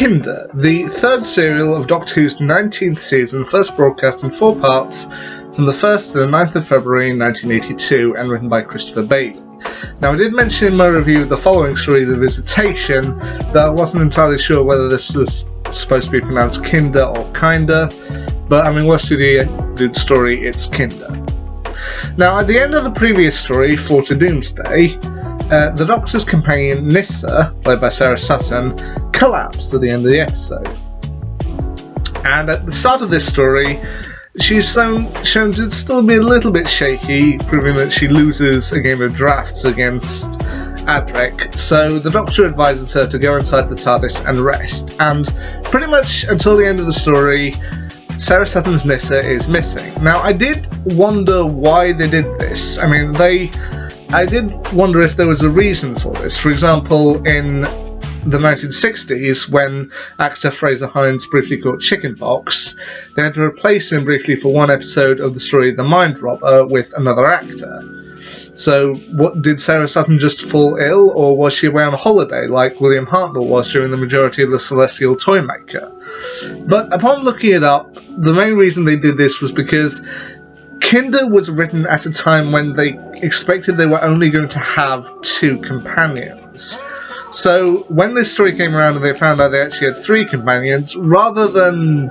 Kinder, the third serial of Doctor Who's 19th season, first broadcast in 4 parts from the 1st to the 9th of February 1982 and written by Christopher Bailey. Now, I did mention in my review of the following story, The Visitation, that I wasn't entirely sure whether this was supposed to be pronounced Kinder or Kinder, but I mean, worse to the story, it's Kinder. Now, at the end of the previous story, Fort of Doomsday, the Doctor's companion Nyssa, played by Sarah Sutton, collapsed at the end of the episode. And at the start of this story, she's shown to still be a little bit shaky, proving that she loses a game of drafts against Adric, so the Doctor advises her to go inside the TARDIS and rest, and pretty much until the end of the story, Sarah Sutton's Nyssa is missing. Now, I did wonder why they did this. I mean, I did wonder if there was a reason for this. For example, in the 1960s, when actor Fraser Hines briefly caught chickenpox, they had to replace him briefly for one episode of the story The Mind Robber with another actor. So, what did Sarah Sutton just fall ill, or was she away on holiday like William Hartnell was during the majority of The Celestial Toymaker? But upon looking it up, the main reason they did this was because Kinder was written at a time when they expected they were only going to have 2 companions. So when this story came around and they found out they actually had 3 companions, rather than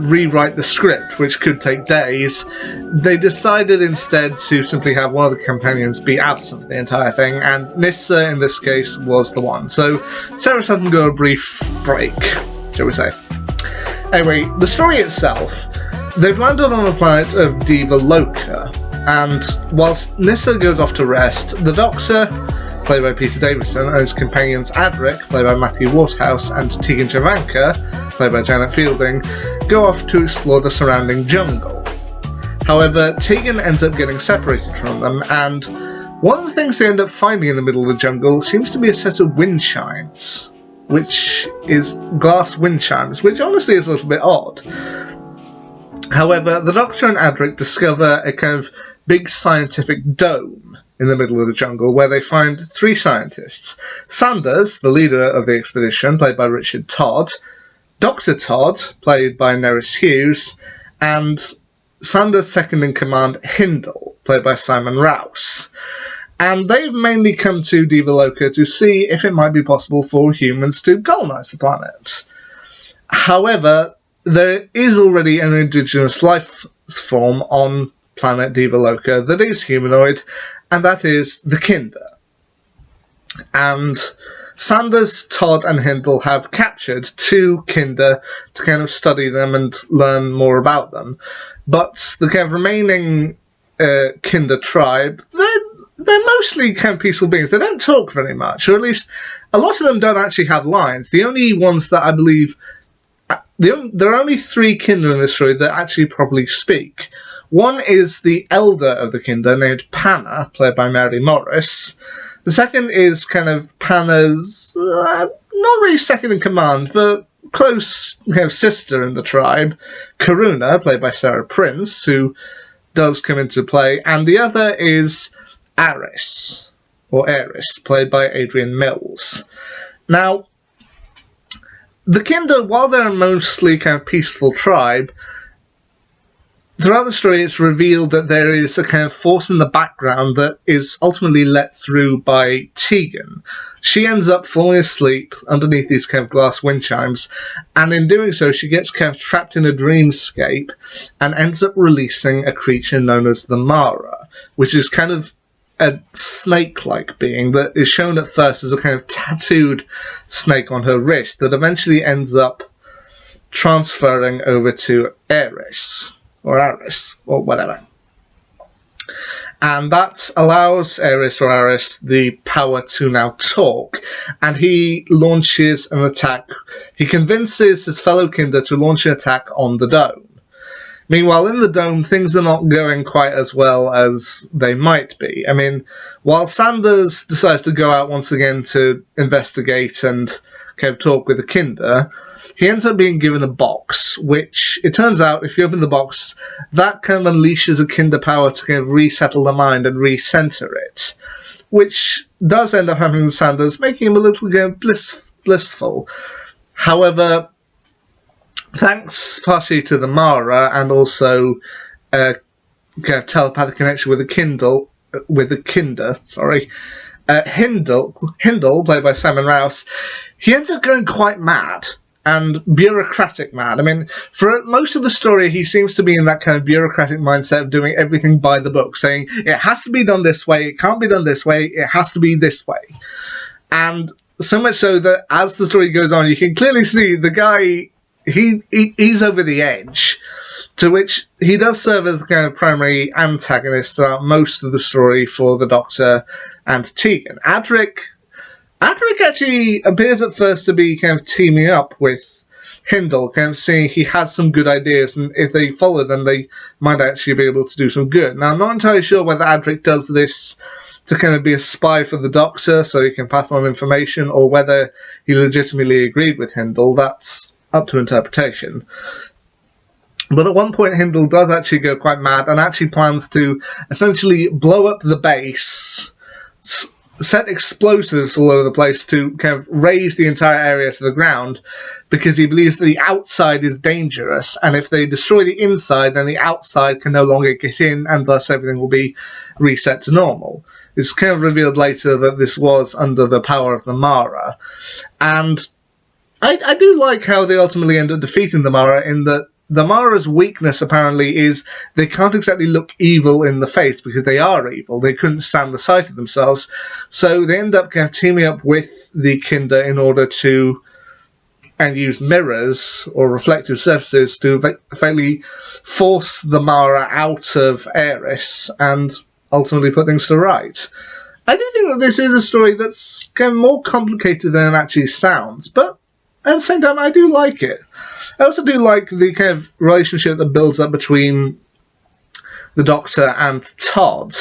rewrite the script, which could take days, they decided instead to simply have one of the companions be absent for the entire thing, and Nyssa in this case was the one. So Sarah Sutton got a brief break, shall we say. Anyway, the story itself, they've landed on the planet of Diva Loca, and whilst Nyssa goes off to rest, the Doctor, played by Peter Davison, and his companions Adric, played by Matthew Waterhouse, and Tegan Jovanka, played by Janet Fielding, go off to explore the surrounding jungle. However, Tegan ends up getting separated from them, and one of the things they end up finding in the middle of the jungle seems to be a set of wind chimes, which is glass wind chimes, which honestly is a little bit odd. However, the Doctor and Adric discover a kind of big scientific dome in the middle of the jungle where they find 3 scientists. Sanders, the leader of the expedition, played by Richard Todd, Dr. Todd, played by Nerys Hughes, and Sanders' second-in-command, Hindle, played by Simon Rouse. And they've mainly come to Diva Loca to see if it might be possible for humans to colonise the planet. However, there is already an indigenous life form on planet Diva Loca that is humanoid, and that is the Kinder. And Sanders, Todd, and Hindle have captured 2 Kinder to kind of study them and learn more about them. But the kind of remaining Kinder tribe, they're mostly kind of peaceful beings. They don't talk very much, or at least a lot of them don't actually have lines. The only ones that I believe... there are only 3 Kinder in this story that actually probably speak. One is the elder of the Kinder, named Panna, played by Mary Morris. The second is kind of Panna's, not really second in command, but close kind of sister in the tribe, Karuna, played by Sarah Prince, who does come into play, and the other is Aris, played by Adrian Mills. Now, the Kinder, while they're a mostly kind of peaceful tribe, throughout the story it's revealed that there is a kind of force in the background that is ultimately let through by Tegan. She ends up falling asleep underneath these kind of glass wind chimes, and in doing so she gets kind of trapped in a dreamscape and ends up releasing a creature known as the Mara, which is kind of a snake-like being that is shown at first as a kind of tattooed snake on her wrist that eventually ends up transferring over to Aris, or whatever. And that allows Aris the power to now talk, and he launches an attack. He convinces his fellow Kinder to launch an attack on the dome. Meanwhile, in the dome, things are not going quite as well as they might be. I mean, while Sanders decides to go out once again to investigate and kind of talk with the Kinder, he ends up being given a box, which, it turns out, if you open the box, that kind of unleashes a Kinder power to kind of resettle the mind and recenter it. which does end up happening with Sanders, making him a little blissful. However, thanks partially to the Mara and also kind of telepathic connection with the Kinder, Hindle, played by Simon Rouse, he ends up going quite mad and bureaucratic mad. I mean, for most of the story, he seems to be in that kind of bureaucratic mindset of doing everything by the book, saying it has to be done this way, it can't be done this way, it has to be this way. And so much so that as the story goes on, you can clearly see the guy, he's over the edge, to which he does serve as the kind of primary antagonist throughout most of the story for the Doctor and Tegan. Adric actually appears at first to be kind of teaming up with Hindle, kind of seeing he has some good ideas, and if they follow them, they might actually be able to do some good. Now, I'm not entirely sure whether Adric does this to kind of be a spy for the Doctor so he can pass on information, or whether he legitimately agreed with Hindle. That's up to interpretation. But at one point, Hindle does actually go quite mad and actually plans to essentially blow up the base, set explosives all over the place to kind of raise the entire area to the ground, because he believes that the outside is dangerous, and if they destroy the inside, then the outside can no longer get in, and thus everything will be reset to normal. It's kind of revealed later that this was under the power of the Mara, and I do like how they ultimately end up defeating the Mara, in that the Mara's weakness, apparently, is they can't exactly look evil in the face, because they are evil. They couldn't stand the sight of themselves. So they end up kind of teaming up with the Kinder in order to use mirrors or reflective surfaces to effectively force the Mara out of Eris and ultimately put things to right. I do think that this is a story that's kind of more complicated than it actually sounds, but at the same time, I do like it. I also do like the kind of relationship that builds up between the Doctor and Todd.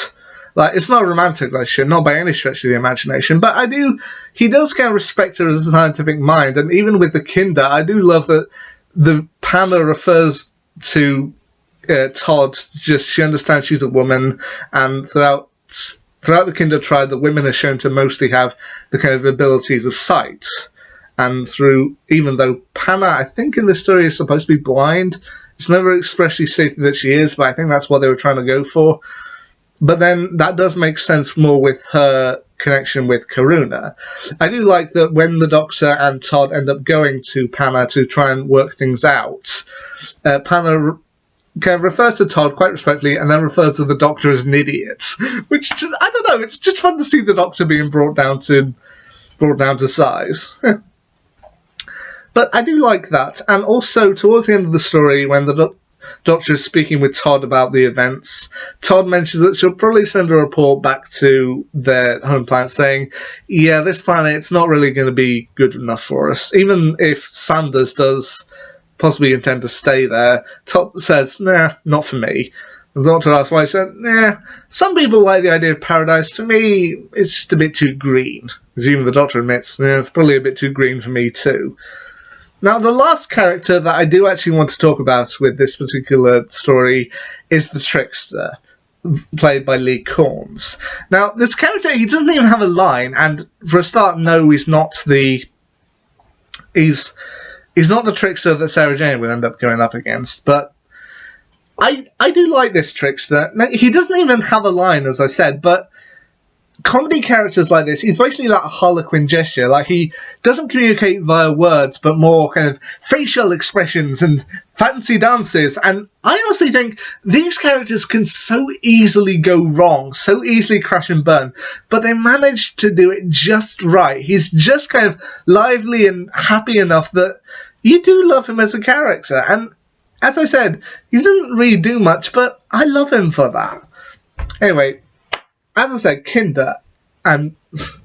Like, it's not a romantic relationship, not by any stretch of the imagination, but he does kind of respect her as a scientific mind, and even with the Kinder, I do love that the Pama refers to Todd, just she understands she's a woman, and throughout the Kinder tribe, the women are shown to mostly have the kind of abilities of sight. And even though Pama, I think in the story, is supposed to be blind, it's never expressly stated that she is, but I think that's what they were trying to go for. But then that does make sense more with her connection with Karuna. I do like that when the Doctor and Todd end up going to Pama to try and work things out, Pama kind of refers to Todd quite respectfully and then refers to the Doctor as an idiot. Which, I don't know, it's just fun to see the Doctor being brought down to size. But I do like that, and also towards the end of the story, when the Doctor is speaking with Todd about the events, Todd mentions that she'll probably send a report back to their home planet saying, yeah, this planet, it's not really going to be good enough for us. Even if Sanders does possibly intend to stay there, Todd says, nah, not for me. The Doctor asks why. He said, nah, some people like the idea of paradise. For me, it's just a bit too green. As even the Doctor admits, yeah, it's probably a bit too green for me too. Now, the last character that I do actually want to talk about with this particular story is the Trickster, played by Lee Corns. Now, this character, he doesn't even have a line, and for a start, no, he's not the Trickster that Sarah Jane will end up going up against, but I do like this Trickster. Now, he doesn't even have a line, as I said, but comedy characters like this, he's basically like a Harlequin gesture. Like, he doesn't communicate via words, but more kind of facial expressions and fancy dances. And I honestly think these characters can so easily go wrong, so easily crash and burn, but they manage to do it just right. He's just kind of lively and happy enough that you do love him as a character. And as I said, he doesn't really do much, but I love him for that. Anyway, as I said, Kinder, and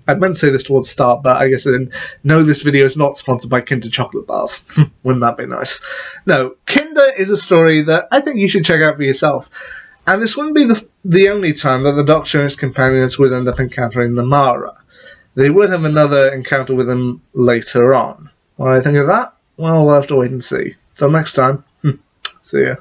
I meant to say this towards the start, but I guess I didn't. No, this video is not sponsored by Kinder chocolate bars. Wouldn't that be nice? No, Kinder is a story that I think you should check out for yourself. And this wouldn't be the only time that the Doctor and his companions would end up encountering the Mara. They would have another encounter with them later on. What do I think of that? Well, we'll have to wait and see. Till next time. See ya.